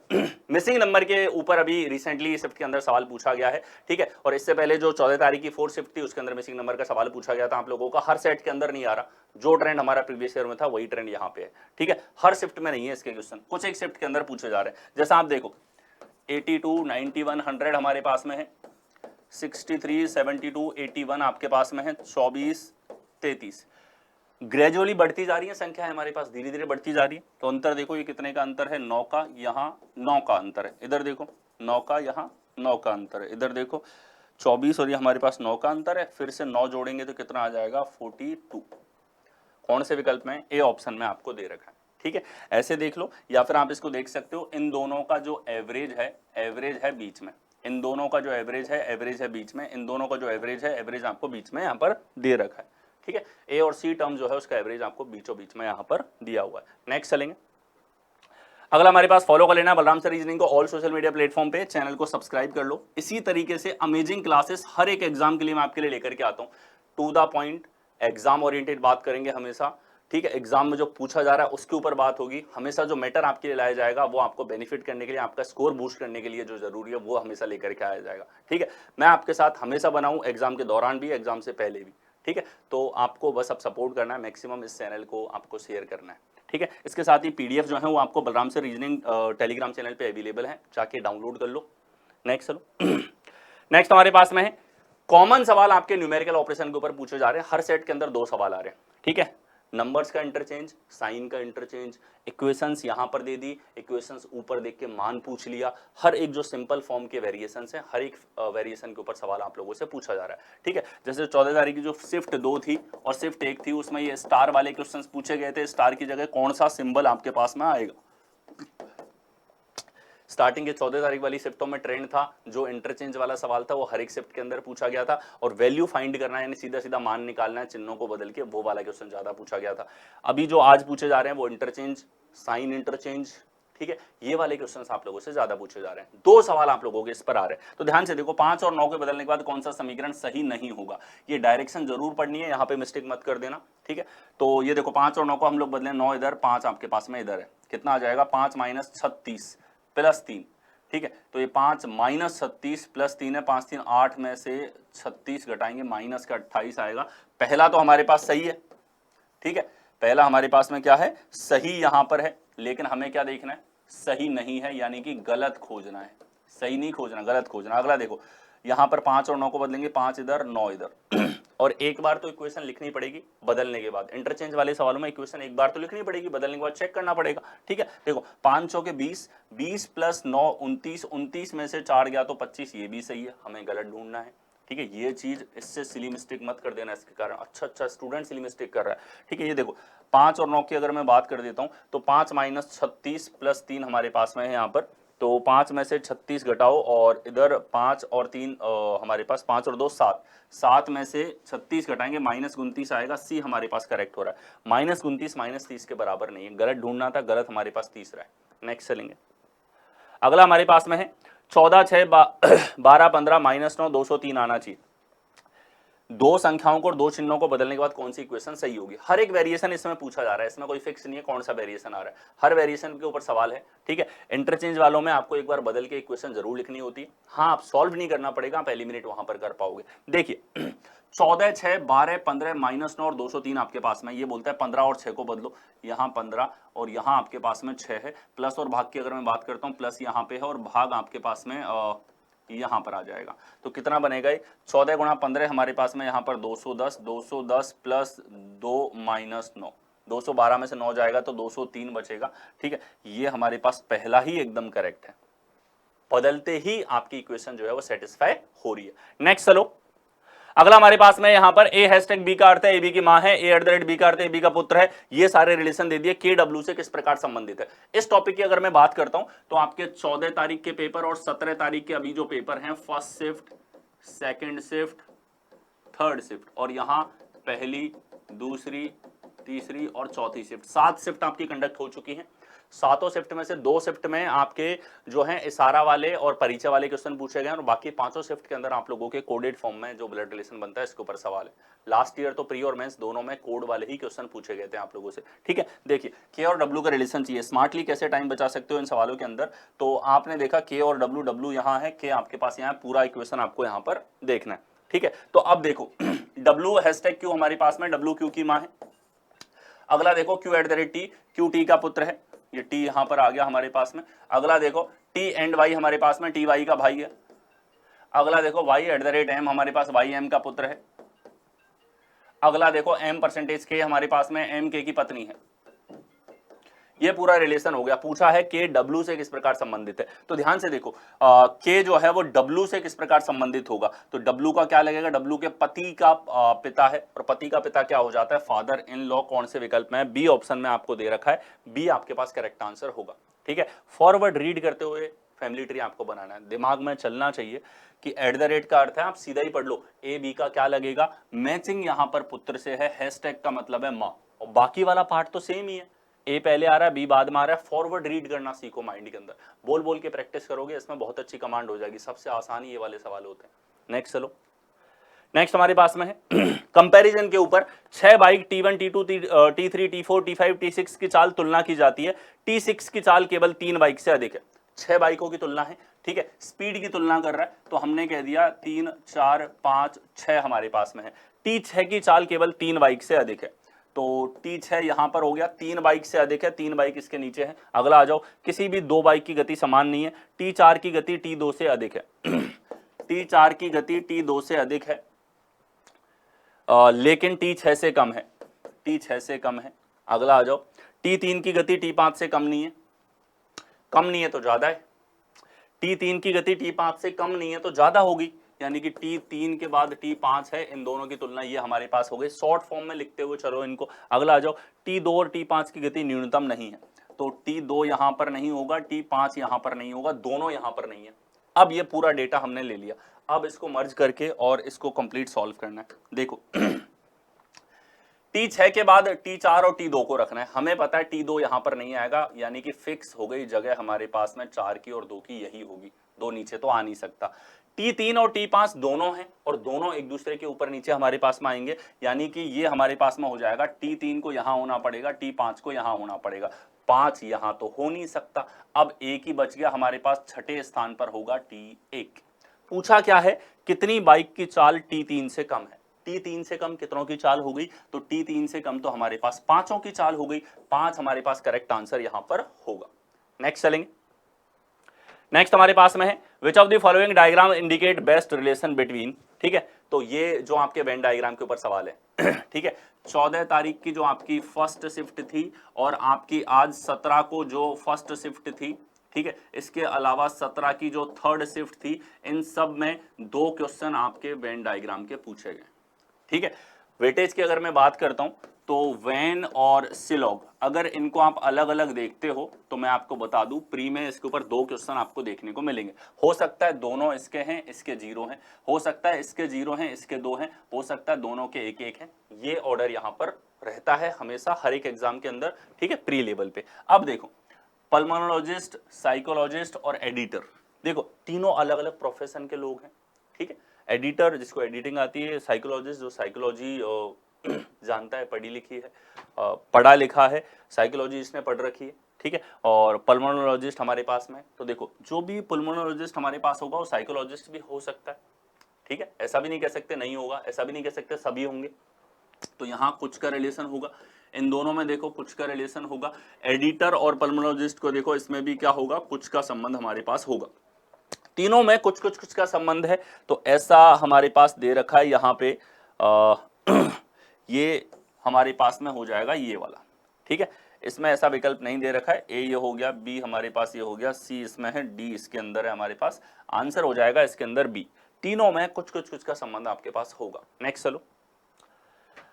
मिसिंग नंबर के ऊपर अभी रिसेंटली शिफ्ट के अंदर सवाल पूछा गया है। ठीक है, और इससे पहले जो 14 तारीख की 4th शिफ्ट थी उसके अंदर मिसिंग नंबर का सवाल पूछा गया था आप लोगों का। हर सेट के अंदर नहीं आ रहा, जो ट्रेंड हमारा प्रीवियस ईयर में था वही ट्रेंड यहाँ पे है। ठीक है, हर शिफ्ट में नहीं है इसके क्वेश्चन, कुछ एक शिफ्ट के अंदर पूछे जा रहे हैं। जैसा आप देखो 82, 91, 100 हमारे पास में है, 63, 72, 81 आपके पास में है, 24, 33 ग्रेजुअली बढ़ती जा रही है संख्या है हमारे पास, धीरे धीरे बढ़ती जा रही है। तो अंतर देखो ये कितने का अंतर है, 9 का, यहाँ 9 का अंतर है। इधर देखो 9 का, यहाँ 9 का अंतर है। इधर देखो 24 और ये हमारे पास 9 का अंतर है। फिर से 9 जोड़ेंगे तो कितना आ जाएगा, 42। कौन से विकल्प में, ए ऑप्शन में आपको दे रखा है। ठीक है, ऐसे देख लो, या फिर आप इसको देख सकते हो, इन दोनों का जो एवरेज है बीच में, इन दोनों का जो एवरेज है बीच में, इन दोनों का जो एवरेज है, एवरेज आपको बीच में यहाँ पर दे रखा है। ठीक है, ए और सी टर्म जो है उसका एवरेज आपको बीचों बीच में यहां पर दिया हुआ है। नेक्स्ट चलेंगे, अगला हमारे पास फॉलो कर लेना बलराम सर रीजनिंग को ऑल सोशल मीडिया प्लेटफॉर्म पे, चैनल को सब्सक्राइब कर लो। इसी तरीके से अमेजिंग क्लासेस हर एक एग्जाम के लिए मैं आपके लिए लेकर के आता हूं। To the point, exam oriented बात करेंगे हमेशा। ठीक है, एग्जाम में जो पूछा जा रहा है उसके ऊपर बात होगी हमेशा। जो मैटर आपके लिए लाया जाएगा वो आपको बेनिफिट करने के लिए, आपका स्कोर बूस्ट करने के लिए जो जरूरी है वो हमेशा लेकर के आया जाएगा। ठीक है, मैं आपके साथ हमेशा बनाऊं, एग्जाम के दौरान भी, एग्जाम से पहले भी। ठीक है, तो आपको बस अब सपोर्ट करना है, मैक्सिमम इस चैनल को आपको शेयर करना है। ठीक है, इसके साथ ही पीडीएफ जो है वो आपको Balram sir reasoning Telegram channel पे अवेलेबल है, जाके डाउनलोड कर लो। नेक्स्ट चलो नेक्स्ट हमारे पास में है कॉमन सवाल आपके न्यूमेरिकल ऑपरेशन के ऊपर पूछे जा रहे हैं। हर सेट के अंदर 2 सवाल आ रहे हैं। ठीक है, नंबर्स का इंटरचेंज, साइन का इंटरचेंज, इक्वेशंस यहां पर दे दी, इक्वेशंस ऊपर देख के मान पूछ लिया, हर एक जो सिंपल फॉर्म के वेरिएशंस हैं, हर एक वेरिएशन के ऊपर सवाल आप लोगों से पूछा जा रहा है। ठीक है, जैसे 14 तारीख की जो शिफ्ट 2 थी और शिफ्ट 1 थी, उसमें ये स्टार वाले क्वेश्चंस पूछे गए थे। स्टार की जगह कौन सा सिंबल आपके पास में आएगा। स्टार्टिंग के 14 तारीख वाली शिफ्टों में ट्रेंड था, जो इंटरचेंज वाला सवाल था वो हर एक शिफ्ट के अंदर पूछा गया था, और वैल्यू फाइंड करना है, यानी सीधा सीधा मान निकालना है चिन्हों को बदल के, वो वाला क्वेश्चन ज्यादा पूछा गया था। अभी जो आज पूछे जा रहे हैं वो इंटरचेंज, साइन इंटरचेंज, ठीक है, ये वाले क्वेश्चंस आप लोगों से ज्यादा पूछे जा रहे हैं। 2 सवाल आप लोगों के इस पर आ रहे हैं, तो ध्यान से देखो 5 और 9 के बदलने के बाद कौन सा समीकरण सही नहीं होगा, ये डायरेक्शन जरूर पढ़नी है, यहाँ पे मिस्टेक मत कर देना। ठीक है, तो ये देखो 5 और 9 को हम लोग बदलें, 9 इधर, 5 आपके पास में इधर है, कितना आ जाएगा 5 माइनस 36 प्लस 3। ठीक है, तो ये 5 माइनस 36 प्लस 3 है, 5 3 8 में से 36 घटाएंगे माइनस का 28 आएगा। पहला तो हमारे पास सही है, ठीक है, पहला हमारे पास में क्या है, सही यहां पर है, लेकिन हमें क्या देखना है, सही नहीं है, यानी कि गलत खोजना है, सही नहीं खोजना, गलत खोजना। अगला देखो, यहां पर 5 और 9 को बदलेंगे, 5 इधर 9 इधर और एक बार तो इक्वेशन लिखनी पड़ेगी बदलने के बाद। इंटरचेंज वाले सवालों में इक्वेशन एक बार तो लिखनी पड़ेगी, बदलने के बाद चेक करना पड़ेगा। ठीक है, देखो 5 चौके 20, 20 प्लस 9 29, 29 में से 4 गया तो 25, ये भी सही है, हमें गलत ढूंढना है। ठीक है, ये चीज, इससे सिली मिस्टेक मत कर देना इसके कारण, अच्छा स्टूडेंट सिली मिस्टेक कर रहा है। ठीक है, ये देखो 5 और 9 की अगर मैं बात कर देता हूं तो 5 माइनस 36 प्लस 3 हमारे पास में है यहाँ पर, तो 5 में से 36 घटाओ और इधर 5 और 3 हमारे पास 5 और 2 7, 7 में से 36 घटाएंगे माइनस 29 आएगा, सी हमारे पास करेक्ट हो रहा है। माइनस 29 माइनस 30 के बराबर नहीं है, गलत ढूंढना था, गलत हमारे पास तीसरा है। नेक्स्ट चलेंगे, अगला हमारे पास में है 14 6 12 15 माइनस 9 203 आना चाहिए। दो संख्याओं को और दो चिन्हों को बदलने के बाद कौन सी इक्वेशन सही होगी। हर एक वेरिएशन इसमें पूछा जा रहा है, इसमें कोई फिक्स नहीं है कौन सा वेरिएशन आ रहा है, हर वेरिएशन के ऊपर सवाल है। ठीक है, इंटरचेंज वालों में आपको एक बार बदल के इक्वेशन जरूर लिखनी होती है। हाँ, आप सॉल्व नहीं करना पड़ेगा, आप एलिमिनेट वहां पर कर पाओगे। देखिए 14 6 12 15 माइनस 9 और 203 आपके पास में, ये बोलता है 15 और 6 को बदलो, यहाँ 15 और यहाँ आपके पास में 6 है, प्लस और भाग की अगर मैं बात करता हूँ, प्लस यहाँ पे है और भाग आपके पास में यहां पर आ जाएगा, तो कितना बनेगा, 14 गुणा 15 हमारे पास में यहाँ पर 210, 210 प्लस 2 माइनस 9, 212 में से 9 जाएगा तो 203 बचेगा। ठीक है, ये हमारे पास पहला ही एकदम करेक्ट है, बदलते ही आपकी इक्वेशन जो है वो सेटिस्फाई हो रही है। नेक्स्ट चलो, अगला हमारे पास में यहां पर ए हैशटैग बी का अर्थ है ए बी की मां है, ए @ बी का अर्थ है ए बी का पुत्र है, ये सारे रिलेशन दे दिए। के डब्ल्यू से किस प्रकार संबंधित है, इस टॉपिक की अगर मैं बात करता हूं तो आपके 14 तारीख के पेपर और 17 तारीख के अभी जो पेपर हैं, first shift, second shift, third shift, और यहां पहली, दूसरी, तीसरी और चौथी शिफ्ट, 7 शिफ्ट आपकी कंडक्ट हो चुकी हैं। 7 शिफ्ट में से 2 शिफ्ट में आपके जो हैं इशारा वाले और परिचय वाले क्वेश्चन पूछे गए और बाकी 5 शिफ्ट के अंदर आप लोगों के कोडेड फॉर्म में जो ब्लड रिलेशन बनता है इसके ऊपर सवाल है। लास्ट ईयर तो प्री और मेंस दोनों में कोड वाले ही क्वेश्चन पूछे गए थे आप लोगों से। ठीक है, देखिए के और डब्ल्यू का रिलेशन चाहिए, स्मार्टली कैसे टाइम बचा सकते हो इन सवालों के अंदर, तो आपने देखा के और डब्ल्यू, डब्ल्यू यहाँ है, के आपके पास यहाँ पूरा इक्वेशन आपको यहाँ पर देखना है। ठीक है, तो अब देखो डब्ल्यू हैशटैग क्यू हमारे पास में, डब्ल्यू क्यू की मां है। अगला देखो क्यू @ टी, क्यू टी का पुत्र है, ये टी यहां पर आ गया हमारे पास में। अगला देखो टी एंड वाई हमारे पास में, टी वाई का भाई है। अगला देखो वाई @ एम हमारे पास वाई एम का पुत्र है। अगला देखो एम % के हमारे पास में एम के की पत्नी है। ये पूरा रिलेशन हो गया। पूछा है के डब्ल्यू से किस प्रकार संबंधित है, तो ध्यान से देखो के जो है वो डब्ल्यू से किस प्रकार संबंधित होगा, तो डब्ल्यू का क्या लगेगा, डब्ल्यू के पति का पिता है, और पति का पिता क्या हो जाता है, फादर इन लॉ। कौन से विकल्प में है, बी ऑप्शन में आपको दे रखा है, बी आपके पास करेक्ट आंसर होगा। ठीक है, फॉरवर्ड रीड करते हुए फैमिली ट्री आपको बनाना है, दिमाग में चलना चाहिए कि @ का अर्थ है, आप सीधा ही पढ़ लो, ए बी का क्या लगेगा, मैचिंग यहां पर पुत्र से है, हैशटैग का मतलब है मां, और बाकी वाला पार्ट तो सेम ही है, ए पहले आ रहा है बी बाद में आ रहा है। फॉरवर्ड रीड करना सीखो, माइंड के अंदर बोल बोल के प्रैक्टिस करोगे, इसमें बहुत अच्छी कमांड हो जाएगी। सबसे आसान ये वाले सवाल होते हैं। नेक्स्ट चलो, नेक्स्ट हमारे पास में है कंपैरिजन के ऊपर 6 bike T1 T2 T3 T4 T5 T6 की चाल तुलना की जाती है, T6 की चाल केवल 3 बाइक से अधिक है। 6 बाइकों की तुलना है, ठीक है, स्पीड की तुलना कर रहा है, तो हमने कह दिया 3 4 5 6 हमारे पास में है। T6 की चाल केवल 3 बाइक से अधिक है, तो T6 यहां पर हो गया, 3 बाइक से अधिक है, 3 बाइक इसके नीचे है। अगला आ जाओ, किसी भी 2 बाइक की गति समान नहीं है, T4 की गति T2 से अधिक है T4 की गति T2 से अधिक है, लेकिन T6 से कम है। T6 से कम है। अगला आ जाओ, T3 की गति T5 से कम नहीं है, कम नहीं है तो ज्यादा है। T3 की गति T5 से कम नहीं है तो ज्यादा होगी, यानी कि T3 के बाद T5 है, इन दोनों की तुलना ये हमारे पास हो गई। शॉर्ट फॉर्म में लिखते हुए चलो इनको। अगला आ जाओ, T2 और T5 की गति न्यूनतम नहीं है, तो T2 यहां पर नहीं होगा, T5 यहां पर नहीं होगा, दोनों यहां पर नहीं है। अब ये पूरा डेटा हमने ले लिया, अब इसको मर्ज करके और इसको कंप्लीट सॉल्व करना है। देखो T6 के बाद T4 और T2 को रखना है। हमें पता है T2 यहां पर नहीं आएगा, यानी कि फिक्स हो गई जगह हमारे पास में 4 की और 2 की यही होगी, 2 नीचे तो आ नहीं सकता। T3 और T5 दोनों हैं और दोनों एक दूसरे के ऊपर नीचे हमारे पास में आएंगे, यानी कि ये हमारे पास में हो जाएगा T3 को यहां होना पड़ेगा, T5 को यहां होना पड़ेगा, 5 यहां तो हो नहीं सकता। अब एक ही बच गया हमारे पास, छठे स्थान पर होगा T1। पूछा क्या है, कितनी बाइक की चाल T3 से कम है। T3 से कम कितनों की चाल हो गई, तो T3 से कम तो हमारे पास 5 की चाल हो गई, 5 हमारे पास करेक्ट आंसर यहां पर होगा। नेक्स्ट चलेंगे। नेक्स्ट हमारे पास में है, which of the following diagram indicate best relation between, ठीक है, तो ये जो आपके वेन डायग्राम के ऊपर सवाल है ठीक है, 14 तारीख की जो आपकी फर्स्ट शिफ्ट थी और आपकी आज 17 को जो फर्स्ट शिफ्ट थी, ठीक है, इसके अलावा 17 की जो थर्ड शिफ्ट थी, इन सब में 2 क्वेश्चन आपके वेन डायग्राम के पूछे गए, ठीक है। वेटेज की अगर मैं बात करता हूं तो वैन और सिलॉग, अगर इनको आप अलग अलग देखते हो तो मैं आपको बता दूं, प्री में इसके ऊपर 2 क्वेश्चन आपको देखने को मिलेंगे। हो सकता है दोनों इसके हैं, इसके 0 हैं, हो सकता है इसके 0 हैं, इसके 2 हैं, हो सकता है दोनों के 1-1 हैं। ये ऑर्डर यहां पर रहता है हमेशा हर एक एग्जाम के अंदर, ठीक है, प्री लेवल पे। अब देखो, पल्मोनोलॉजिस्ट, साइकोलॉजिस्ट और एडिटर, देखो तीनों अलग अलग प्रोफेशन के लोग हैं, ठीक है। एडिटर जिसको एडिटिंग आती है, साइकोलॉजिस्ट जो साइकोलॉजी जानता है, पढ़ी लिखी है, पढ़ा लिखा है, साइकोलॉजी इसने पढ़ रखी है, ठीक है, और पल्मोनोलॉजिस्ट हमारे पास में। तो देखो जो भी पल्मोनोलॉजिस्ट हमारे पास होगा वो साइकोलॉजिस्ट भी हो सकता है, ठीक है, ऐसा भी नहीं कह सकते नहीं होगा, ऐसा भी नहीं कह सकते सभी होंगे। तो यहाँ कुछ का रिलेशन होगा, इन दोनों में देखो कुछ का रिलेशन होगा। एडिटर और पल्मोनोलॉजिस्ट को देखो, इसमें भी क्या होगा, कुछ का संबंध हमारे पास होगा। तीनों में कुछ कुछ कुछ का संबंध है, तो ऐसा हमारे पास दे रखा है यहाँ पे ये हमारे पास में हो जाएगा ये वाला, ठीक है। इसमें ऐसा विकल्प नहीं दे रखा है, ए ये हो गया, बी हमारे पास ये हो गया, सी इसमें है, डी इसके अंदर है हमारे पास, आंसर हो जाएगा इसके अंदर बी। तीनों में कुछ कुछ कुछ का संबंध आपके पास होगा। नेक्स्ट चलो,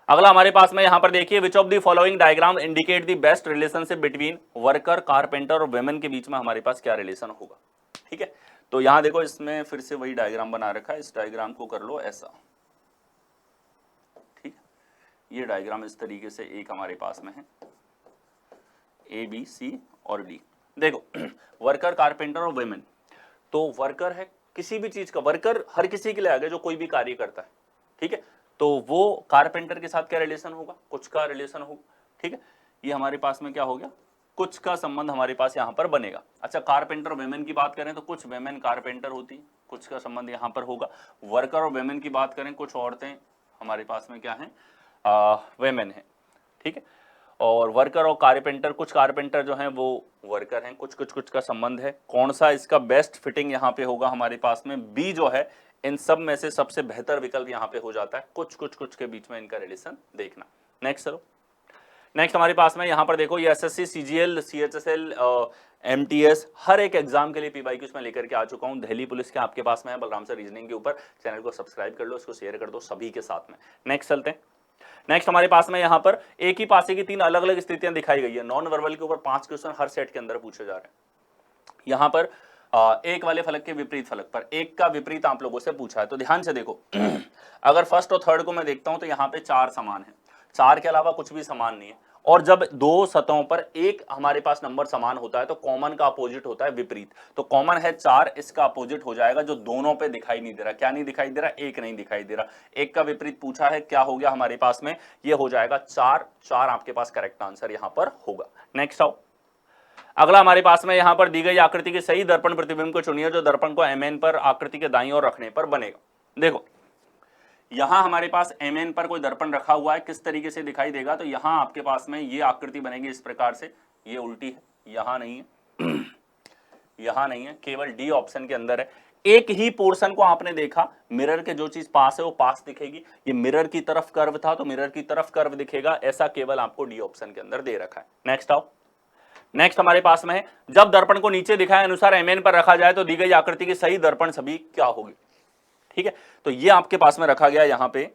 अगला हमारे पास में यहां पर देखिए, which of the following diagram indicate the best relationship between worker, carpenter और वुमेन के बीच में हमारे पास क्या रिलेशन होगा, ठीक है। तो यहां देखो, इसमें फिर से वही डायग्राम बना रखा है, इस डायग्राम को कर लो ऐसा, ठीक है। ये डायग्राम इस तरीके से एक हमारे पास में है, ए बी सी और डी। देखो वर्कर, कारपेंटर और वुमेन, तो वर्कर है किसी भी चीज का, वर्कर हर किसी के लिए आ गया जो कोई भी कार्य करता है, ठीक है। तो वो कारपेंटर के साथ क्या रिलेशन होगा, कुछ का रिलेशन होगा, ठीक है। ये हमारे पास में क्या हो गया, कुछ का संबंध हमारे पास यहां पर बनेगा। अच्छा, कारपेंटर और वुमेन की बात करें तो कुछ वुमेन कारपेंटर होती है, कुछ का संबंध यहां पर होगा। वर्कर और वुमेन की बात करें, कुछ औरतें हमारे पास में क्या है, वुमेन है, ठीक है। और वर्कर और कारपेंटर, कुछ कारपेंटर जो हैं वो वर्कर हैं, कुछ कुछ कुछ का संबंध है। कौन सा इसका बेस्ट फिटिंग यहाँ पे होगा हमारे पास में, बी जो है इन सब में से सबसे बेहतर विकल्प यहाँ पे हो जाता है, कुछ कुछ कुछ के बीच में इनका रिलेशन देखना। नेक्स्ट चलो, नेक्स्ट हमारे पास में यहाँ पर देखो, ये एसएससी, सीजीएल, सीएचएसएल, एमटीएस, हर एक एग्जाम के लिए पीवाईक्यूज में लेकर के आ चुका हूँ। दिल्ली पुलिस के आपके पास में है, बलराम सर रीजनिंग के ऊपर। चैनल को सब्सक्राइब कर लो, इसको शेयर कर दो सभी के साथ में। नेक्स्ट चलते हैं। नेक्स्ट हमारे पास में यहाँ पर एक ही पासे की 3 अलग अलग स्थितियां दिखाई गई है। नॉन वर्बल के ऊपर 5 क्वेश्चन हर सेट के अंदर पूछे जा रहे हैं। यहाँ पर एक वाले फलक के विपरीत फलक पर एक का विपरीत आप लोगों से पूछा है, तो ध्यान से देखो अगर फर्स्ट और थर्ड को मैं देखता हूं तो यहाँ पे 4 समान है, 4 के अलावा कुछ भी समान नहीं है। और जब 2 सतहों पर एक हमारे पास नंबर समान होता है तो कॉमन का अपोजिट होता है विपरीत। तो कॉमन है 4, इसका अपोजिट हो जाएगा जो दोनों पे दिखाई नहीं दे रहा। क्या नहीं दिखाई दे रहा, एक नहीं दिखाई दे रहा। एक का विपरीत पूछा है, क्या हो गया हमारे पास में, ये हो जाएगा 4, 4 आपके पास करेक्ट आंसर यहां पर होगा। नेक्स्ट आओ, अगला हमारे पास में यहां पर दी गई आकृति के सही दर्पण प्रतिबिंब को चुनिए जो दर्पण को एमएन पर आकृति के दाईं ओर रखने पर बनेगा। देखो यहां हमारे पास एमएन पर कोई दर्पण रखा हुआ है, किस तरीके से दिखाई देगा, तो यहां आपके पास में ये आकृति बनेगी इस प्रकार से, ये उल्टी है, यहां नहीं है यहां नहीं है, केवल डी ऑप्शन के अंदर है। एक ही पोर्शन को आपने देखा, मिरर के जो चीज पास है वो पास दिखेगी, ये मिरर की तरफ कर्व था तो मिरर की तरफ कर्व दिखेगा, ऐसा केवल आपको डी ऑप्शन के अंदर दे रखा है। नेक्स्ट आओ। नेक्स्ट हमारे पास में है, जब दर्पण को नीचे दिखाए अनुसार mn पर रखा जाए तो दी गई आकृति की सही दर्पण छवि क्या होगी। ठीक है, तो ये आपके पास में रखा गया यहां पे।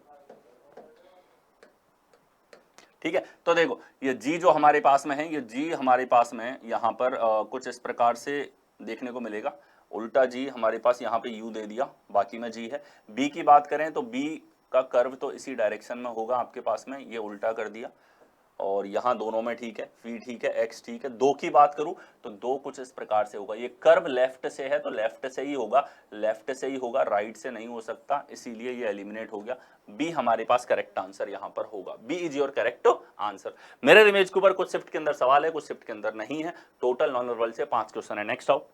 ठीक है, तो देखो ये जी जो हमारे पास में है, ये जी हमारे पास में यहां पर कुछ इस प्रकार से देखने को मिलेगा। उल्टा जी हमारे पास यहाँ पे यू दे दिया, बाकी में जी है। बी की बात करें तो बी का कर्व तो इसी डायरेक्शन में होगा आपके पास में, ये उल्टा कर दिया और यहाँ दोनों में ठीक है, फी ठीक है, एक्स ठीक है। दो की बात करूं तो दो कुछ इस प्रकार से होगा, ये कर्व लेफ्ट से है तो लेफ्ट से ही होगा, लेफ्ट से ही होगा, राइट से नहीं हो सकता, इसीलिए ये एलिमिनेट हो गया। बी हमारे पास करेक्ट आंसर यहां पर होगा, b is your correct answer. मेरे इमेज के ऊपर कुछ शिफ्ट के अंदर सवाल है, कुछ शिफ्ट के अंदर नहीं है। टोटल नॉन वर्बल से 5 क्वेश्चन है। नेक्स्ट आओ।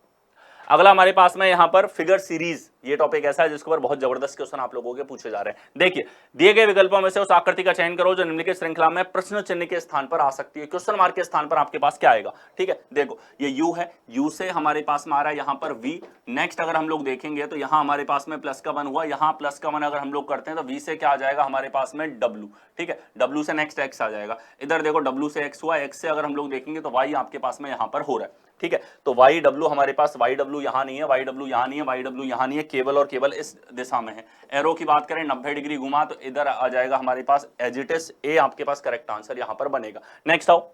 अगला हमारे पास में यहां पर फिगर सीरीज, ये टॉपिक ऐसा है जिसके ऊपर बहुत जबरदस्त क्वेश्चन आप लोगों के पूछे जा रहे हैं। देखिए, दिए गए विकल्पों में से उस आकृति का चयन करो जो निम्नलिखित श्रृंखला में प्रश्न चिन्ह के स्थान पर आ सकती है। क्वेश्चन मार्क के स्थान पर आपके पास क्या आएगा। ठीक है, देखो ये यू है, यू से हमारे पास में आ रहा है यहां पर वी। नेक्स्ट अगर हम लोग देखेंगे तो यहां हमारे पास में प्लस का 1 हुआ, यहां प्लस का 1 अगर हम लोग करते हैं तो वी से क्या आ जाएगा हमारे पास में डब्ल्यू। ठीक है, डब्ल्यू से नेक्स्ट एक्स आ जाएगा। इधर देखो डब्ल्यू से एक्स हुआ, एक्स से अगर हम लोग देखेंगे तो वाई आपके पास में यहां पर हो रहा है। ठीक है, तो वाई डब्ल्यू हमारे पास, वाई डब्ल्यू यहां नहीं है, वाई डब्ल्यू यहां नहीं है, वाई डब्ल्यू यहां नहीं है, केवल और केवल इस दिशा में है। एरो की बात करें 90 डिग्री घुमा तो इधर आ जाएगा हमारे पास एज इट इज, ए आपके पास करेक्ट आंसर यहां पर बनेगा। नेक्स्ट आओ।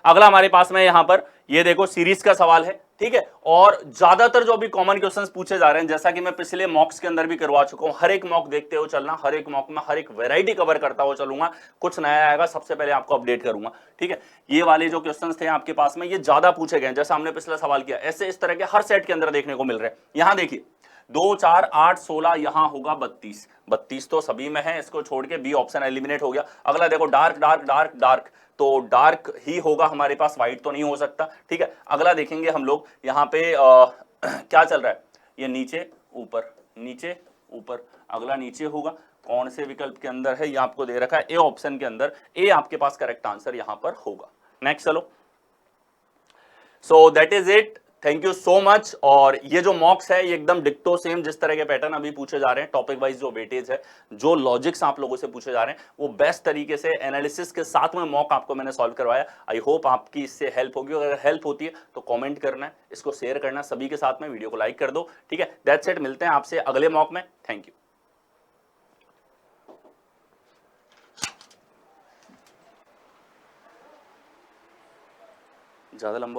अगला हमारे पास में यहां पर ये देखो सीरीज का सवाल है। ठीक है, और ज्यादातर जो अभी कॉमन क्वेश्चंस पूछे जा रहे हैं, जैसा कि मैं पिछले मॉक्स के अंदर भी करवा चुका हूं, हर एक मॉक देखते हो चलना, हर एक मॉक में हर एक वैरायटी कवर करता हुआ चलूंगा, कुछ नया आएगा सबसे पहले आपको अपडेट करूंगा। ठीक है, ये वाले जो क्वेश्चंस थे आपके पास में ये ज्यादा पूछे गए, जैसा हमने पिछला सवाल किया, ऐसे इस तरह के हर सेट के अंदर देखने को मिल रहे हैं। यहां देखिए 2 4 8 16, यहां होगा 32, 32 तो सभी में है, इसको छोड़ के बी ऑप्शन एलिमिनेट हो गया। अगला देखो डार्क डार्क डार्क डार्क, तो डार्क ही होगा हमारे पास, व्हाइट तो नहीं हो सकता। ठीक है, अगला देखेंगे हम लोग यहाँ पे क्या चल रहा है, ये नीचे ऊपर नीचे ऊपर, अगला नीचे होगा। कौन से विकल्प के अंदर है ये आपको दे रखा है, ए ऑप्शन के अंदर, ए आपके पास करेक्ट आंसर यहां पर होगा। नेक्स्ट चलो। So that is it, thank you so much. और ये जो मॉक्स है ये एकदम डिक्टो सेम जिस तरह के पैटर्न अभी पूछे जा रहे हैं, टॉपिक वाइज जो वेटेज है, जो लॉजिक्स आप लोगों से पूछे जा रहे हैं, वो बेस्ट तरीके से एनालिसिस के साथ में मॉक आपको मैंने सॉल्व करवाया। आई होप आपकी इससे हेल्प होगी, अगर हेल्प होती है तो कमेंट करना है, इसको शेयर करना सभी के साथ में, वीडियो को लाइक कर दो। ठीक है, दैट्स इट, मिलते हैं आपसे अगले मॉक में। Thank you. ज्यादा लंबा